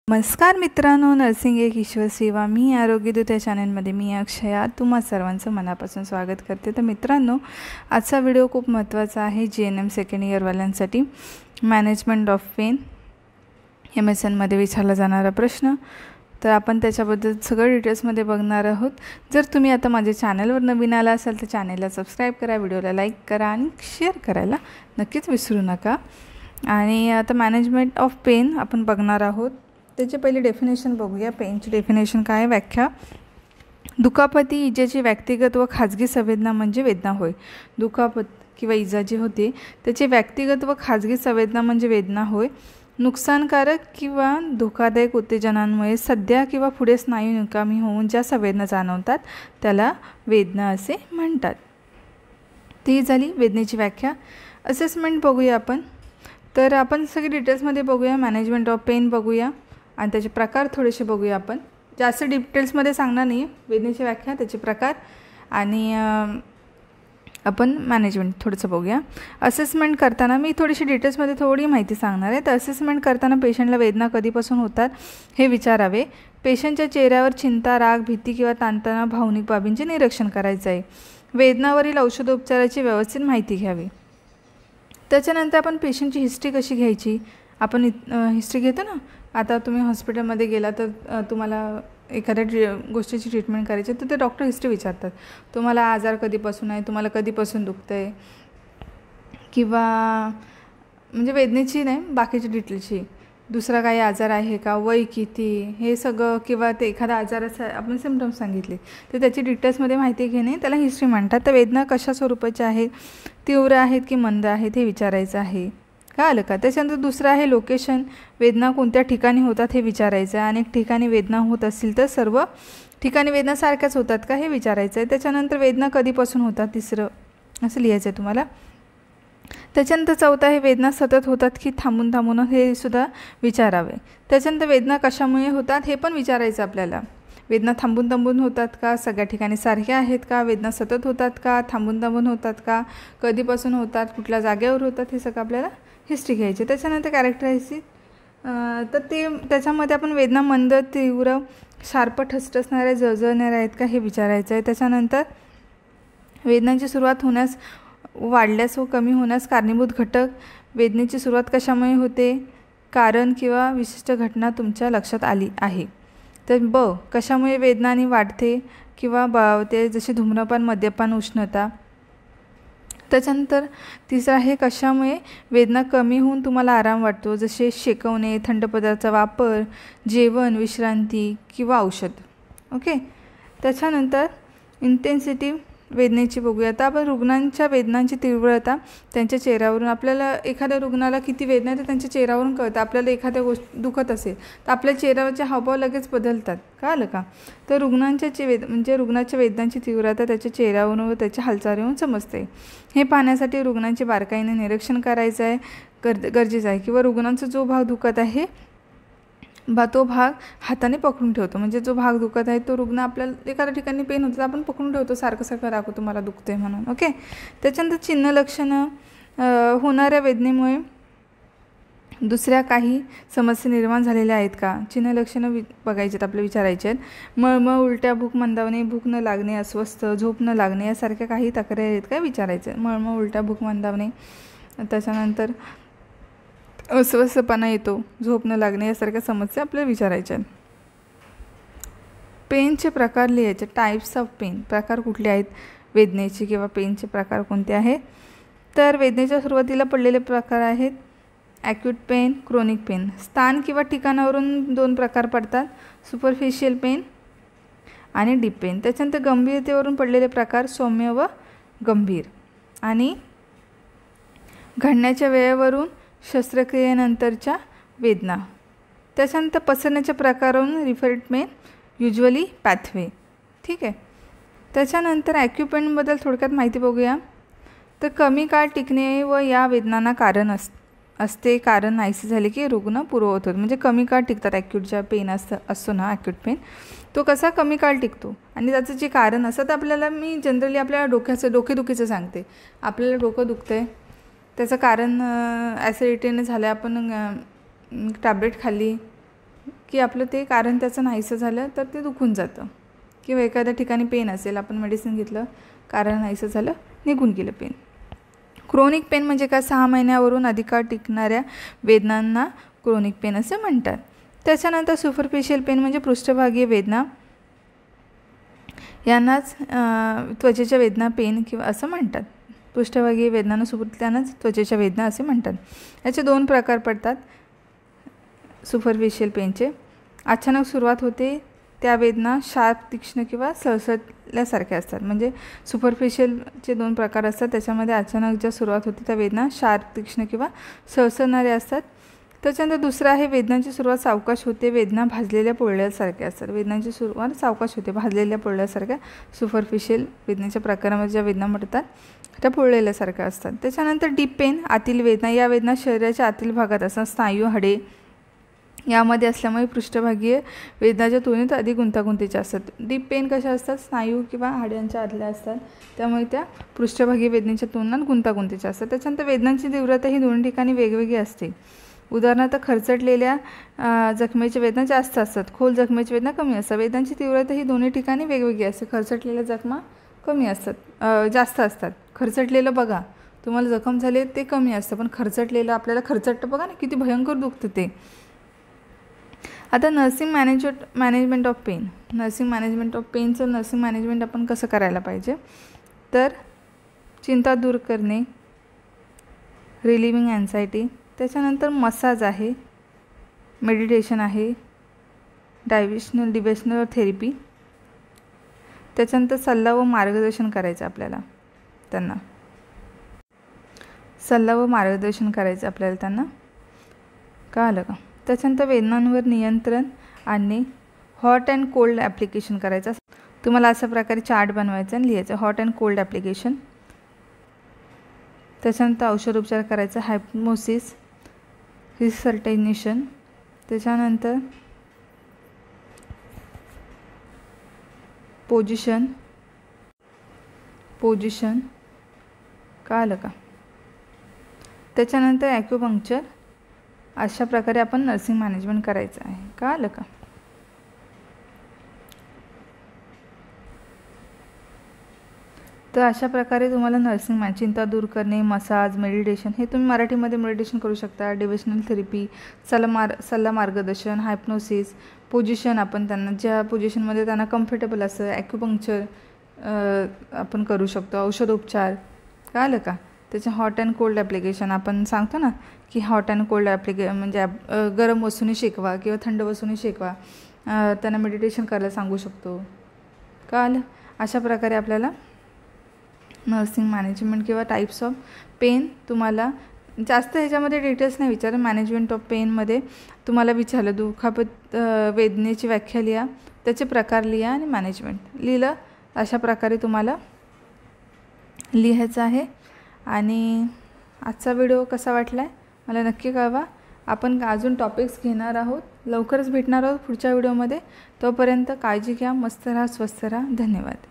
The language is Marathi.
नमस्कार मित्रांनो, नर्सिंग एक ईश्वर सेवा मी आरोग्यदूत या चॅनलमध्ये मी अक्षया तुम्हा सर्वांचं मनापासून स्वागत करते। तर मित्रांनो, आजचा व्हिडिओ खूप महत्त्वाचा आहे GNM सेकंड इयरवाल्यांसाठी। मॅनेजमेंट ऑफ पेन MSN विचारला जाणारा प्रश्न, तर आपण त्याच्याबद्दल सगळं डिटेल्समध्ये बघणार आहोत। जर तुम्ही आता माझ्या चॅनलवर नवीन आला असाल तर चॅनलला सबस्क्राईब करा, व्हिडिओला लाईक करा आणि शेअर करायला नक्कीच विसरू नका। आणि आता मॅनेजमेंट ऑफ पेन आपण बघणार आहोत। त्याची पहिली डेफिनेशन बघूया। पेनची डेफिनेशन काय? व्याख्या: दुखापती इजेची व्यक्तिगत व खाजगी संवेदना म्हणजे वेदना होय। दुखापत किंवा इजा जी होते त्याची व्यक्तिगत व खाजगी संवेदना म्हणजे वेदना होय। नुकसानकारक किंवा धोकादायक उत्तेजनांमुळे सध्या किंवा पुढे स्नायू निकामी होऊन ज्या संवेदना जाणवतात त्याला वेदना असे म्हणतात। ती झाली वेदनेची व्याख्या। असेसमेंट बघूया आपण। तर आपण सगळे डिटेल्समध्ये बघूया। मॅनेजमेंट ऑफ पेन बघूया आणि त्याचे प्रकार थोडेसे बघूया। आपण जास्त डिटेल्समध्ये सांगणार नाही, वेदनेची व्याख्या, त्याचे प्रकार आणि आपण मॅनेजमेंट थोडंसं बघूया। असेसमेंट करताना मी थोडीशी डिटेल्समध्ये थोडी माहिती सांगणार आहे। तर असेसमेंट करताना पेशंटला वेदना कधीपासून होतात हे विचारावे। पेशंटच्या चेहऱ्यावर चिंता, राग, भीती किंवा ताणतणाव, भावनिक बाबींचे निरीक्षण करायचे आहे। वेदनावरील औषधोपचाराची व्यवस्थित माहिती घ्यावी। त्याच्यानंतर आपण पेशंटची हिस्ट्री कशी घ्यायची, आपण हिस्ट्री घेतो ना। आता तुम्ही हॉस्पिटलमध्ये गेला तर तुम्हाला एखाद्या गोष्टीची ट्रीटमेंट करायची तर ते डॉक्टर हिस्ट्री विचारतात। तुम्हाला आजार कधीपासून आहे, तुम्हाला कधीपासून दुखतं आहे, किंवा म्हणजे वेदनेची नाही, बाकीची डिटेलची, दुसरा काही आजार आहे का, वय किती, हे सगळं, किंवा ते एखादा आजाराचा आपण सिम्पटम्स सांगितले तर त्याची डिटेल्समध्ये माहिती घेणे त्याला हिस्ट्री म्हणतात। तर वेदना कशा स्वरूपाची आहेत, तीव्र आहेत की मंद आहेत हे विचारायचं आहे। का आलं का? त्याच्यानंतर दुसरं आहे लोकेशन, वेदना कोणत्या ठिकाणी होतात हे विचारायचं आहे। अनेक ठिकाणी वेदना होत असतील तर सर्व ठिकाणी वेदना सारख्याच होतात का हे विचारायचं आहे। त्याच्यानंतर वेदना कधीपासून होतात, तिसरं असं लिहायचं आहे तुम्हाला। त्याच्यानंतर चौथं आहे वेदना सतत होतात की थांबून थांबून हे सुद्धा विचारावे। त्याच्यानंतर वेदना कशामुळे होतात हे पण विचारायचं आपल्याला। वेदना थांबून थांबून होतात का, सगळ्या ठिकाणी सारख्या आहेत का, वेदना सतत होतात का, थांबून थांबून होतात का, कधीपासून होतात, कुठल्या जागेवर होतात, हे सगळं आपल्याला हिस्ट्री घ्यायची। त्याच्यानंतर कॅरेक्टरायझिंग, तर त्याच्यामध्ये आपण वेदना मंद, तीव्र, शार्प, ठसठसणाऱ्या, जळजळणाऱ्या आहेत का हे विचारायचं आहे। त्याच्यानंतर वेदनांची सुरुवात होण्यास, वाढल्यास व कमी होण्यास कारणीभूत घटक, वेदनेची सुरुवात कशामुळे होते, कारण किंवा विशिष्ट घटना तुमच्या लक्षात आली आहे। तर कशामुळे वेदना आणि वाढते किंवा बळावते, जसे धूम्रपान, मद्यपान, उष्णता। त्याच्यानंतर तिसरं आहे कशामुळे वेदना कमी होऊन तुम्हाला आराम वाटतो, जसे शेकवणे, थंड पदार्थाचा वापर, जेवण, विश्रांती किंवा औषध। ओके। त्याच्यानंतर इंटेन्सिटी वेदनेची बघूया। आता आपण रुग्णांच्या वेदनांची तीव्रता त्यांच्या चेहऱ्यावरून, आपल्याला एखाद्या रुग्णाला किती वेदना आहे ते त्यांच्या चेहऱ्यावरून कळतं। आपल्याला एखाद्या गोष्ट दुखत असेल तर आपल्या चेहऱ्यावरचे हावभाव लगेच बदलतात। का आलं का? तर रुग्णाच्या वेदनांची तीव्रता त्याच्या चेहऱ्यावरून व त्याच्या हालचालीवरून समजते। हे पाहण्यासाठी रुग्णांचे बारकाईने निरीक्षण करायचं आहे, गरजेचं आहे। किंवा रुग्णांचा जो भाग दुखत आहे तो भाग हाताने पकडून ठेवतो, म्हणजे जो भाग दुखत आहे तो रुग्ण, आपल्याला एखाद्या ठिकाणी पेन होतं आपण पकडून ठेवतो, सारखं सारखं दाखवतो मला दुखते म्हणून। ओके। त्याच्यानंतर चिन्ह लक्षणं, होणाऱ्या वेदनेमुळे दुसऱ्या काही समस्या निर्माण झालेल्या आहेत का, चिन्ह लक्षणं बघायचे आहेत, आपले विचारायचे आहेत। मळमळ, उलट्या, भूक मंदावणे, भूक न लागणे, अस्वस्थ, झोप न लागणे यासारख्या काही तक्रारी आहेत का विचारायचं आहे। मळमळ, उलट्या, भूक मंदावणे, त्याच्यानंतर अस्वस्थपणा येतो, झोप न लागणे यासारख्या समस्या आपल्याला विचारायच्या आहेत। पेनचे प्रकार लिहायचे, टाईप्स ऑफ पेन, प्रकार कुठले आहेत वेदनेचे किंवा पेनचे प्रकार कोणते आहेत। तर वेदनेच्या सुरुवातीला पडलेले प्रकार आहेत ॲक्यूट पेन, क्रोनिक पेन। स्थान किंवा ठिकाणावरून दोन प्रकार पडतात, सुपरफिशियल पेन आणि डीप पेन। त्याच्यानंतर गंभीरतेवरून पडलेले प्रकार सौम्य व गंभीर, आणि घडण्याच्या वेळेवरून शस्त्रक्रियेनंतरच्या वेदना। त्याच्यानंतर पसरण्याच्या प्रकारावरून रिफर्ड पेन, युजली पॅथवे। ठीक आहे। त्याच्यानंतर ॲक्युपेनबद्दल थोडक्यात माहिती बघूया। तर कमी काळ टिकणे व या वेदनांना कारण असते, कारण नाहीसे झाले की रुग्ण पूर्ववत होतो, म्हणजे कमी काळ टिकतात। ॲक्यूटच्या पेन असतो ना, ॲक्यूट पेन तो कसा कमी काळ टिकतो, आणि त्याचं जे कारण असतं तर आपल्याला, मी जनरली आपल्या डोकेदुखीचं सांगते। आपल्याला डोकं दुखतं आहे, त्याचं कारण ॲसिडिटीने झालं, आपण टॅब्लेट खाल्ली, की आपलं ते कारण त्याचं नाहीसं झालं तर ते दुखून जातं, किंवा एखाद्या ठिकाणी पेन असेल, आपण मेडिसिन घेतलं, कारण नाहीसं झालं, निघून गेलं पेन. क्रोनिक पेन म्हणजे काय? 6 महिन्यावरून अधिक काळ टिकणाऱ्या वेदनांना क्रोनिक पेन असे म्हणतात. त्याच्यानंतर सुपरफिशियल पेन म्हणजे पृष्ठभागीय वेदना, यांनाच त्वचेच्या वेदना पेन किंवा असं म्हणतात. पृष्ठभागीय वेदनांना त्यांनाच त्वचेच्या वेदना असे म्हणतात. याचे 2 प्रकार पडतात सुपरफिशियल पेनचे. अचानक सुरुवात होते त्या वेदना शार्प, तीक्ष्ण किंवा सळसळल्यासारख्या असतात. म्हणजे सुपरफिशियलचे 2 प्रकार असतात. त्याच्यामध्ये अचानक ज्या सुरुवात होते त्या वेदना शार्प, तीक्ष्ण किंवा सळसळणाऱ्या असतात. त्याच्यानंतर दुसरं आहे वेदनांची सुरुवात सावकाश होते, वेदना भाजलेल्या पोळल्यासारख्या असतात. वेदनांची सुरुवात सावकाश होते, भाजलेल्या पोळल्यासारख्या. सुपरफिशियल वेदनेच्या प्रकारामध्ये ज्या वेदना म्हणतात त्या पोळलेल्यासारख्या असतात. त्याच्यानंतर डीप पेन, आतील वेदना. या वेदना शरीराच्या आतील भागात असतात, स्नायू, हाडे यामध्ये असल्यामुळे पृष्ठभागीय वेदनाच्या तुलनेत अधिक गुंतागुंतीच्या असतात. डीप पेन कशा असतात? स्नायू किंवा हाड्यांच्या आतल्या असतात, त्यामुळे त्या पृष्ठभागीय वेदनेच्या तुलनेत गुंतागुंतीच्या असतात. त्याच्यानंतर वेदनांची तीव्रता ही 2 ठिकाणी वेगवेगळी असते. उदाहरणार्थ खरचटलेल्या जखमेची वेदना जास्त असतात, खोल जखमेची वेदना कमी असतात. वेदनांची तीव्रता ही 2 ठिकाणी वेगवेगळी असते. खरचटलेल्या जखमा कमी असतात, जास्त असतात. खरचटलेलं बघा, तुम्हाला जखम झाली ते कमी असतं, पण खरचटलेलं आपल्याला खरचटतं बघा ना, किती भयंकर दुखतं ते. आता nursing management of pain. Nursing management of पेनचं नर्सिंग मॅनेजमेंट आपण कसं करायला पाहिजे? तर चिंता दूर करणे, रिलिव्हिंग अँझायटी. त्याच्यानंतर मसाज आहे, मेडिटेशन आहे, डिव्हेशनल थेरपी. त्याच्यानंतर सल्ला व मार्गदर्शन करायचं आपल्याला त्यांना. सल्ला व मार्गदर्शन करायचं आपल्याला त्यांना. कळलं का? त्याच्यानंतर वेदनांवर नियंत्रण आणणे, हॉट अँड कोल्ड ॲप्लिकेशन करायचं. तुम्हाला अशा प्रकारे चार्ट बनवायचा आणि लिहायचं, हॉट अँड कोल्ड ॲप्लिकेशन. त्याच्यानंतर औषधोपचार करायचा, हायप्नोसिस, रिसर्टेनेशन. त्याच्यानंतर पोजिशन. कळलं का? त्याच्यानंतर ॲक्युपंक्चर. अशा प्रकारे आपण नर्सिंग मॅनेजमेंट करायचं आहे. कळलं का? तर अशा प्रकारे तुम्हाला नर्सिंग चिंता दूर करणे, मसाज, मेडिटेशन, हे तुम्ही मराठीमध्ये मेडिटेशन करू शकता. डिव्हेशनल थेरपी, सल्ला मार्गदर्शन, हायप्नोसिस, पोजिशन, आपण त्यांना ज्या पोजिशनमध्ये त्यांना कम्फर्टेबल असं, ॲक्युपंक्चर आपण करू शकतो, औषधोपचार. कळलं का? त्याचे हॉट अँड कोल्ड ॲप्लिकेशन आपण सांगतो ना, की हॉट अँड कोल्ड म्हणजे गरम वस्तूंनी शेकवा किंवा थंड वस्तूंनी शेकवा. त्यांना मेडिटेशन करायला सांगू शकतो. कळलं? अशा प्रकारे आपल्याला नर्सिंग मॅनेजमेंट किंवा टाईप्स ऑफ पेन, तुम्हाला जास्त ह्याच्यामध्ये डिटेल्स नाही विचारलं. मॅनेजमेंट ऑफ पेनमध्ये तुम्हाला विचारलं दुखापत वेदनेची व्याख्या लिहा, त्याचे प्रकार लिहा आणि मॅनेजमेंट लिहिलं. अशा प्रकारे तुम्हाला लिहायचं आहे. आणि आजचा व्हिडिओ कसा वाटला आहे मला नक्की कळवा. आपण अजून टॉपिक्स घेणार आहोत, लवकरच भेटणार आहोत पुढच्या व्हिडिओमध्ये. तोपर्यंत काळजी घ्या, मस्त राहा, स्वस्थ राहा. धन्यवाद.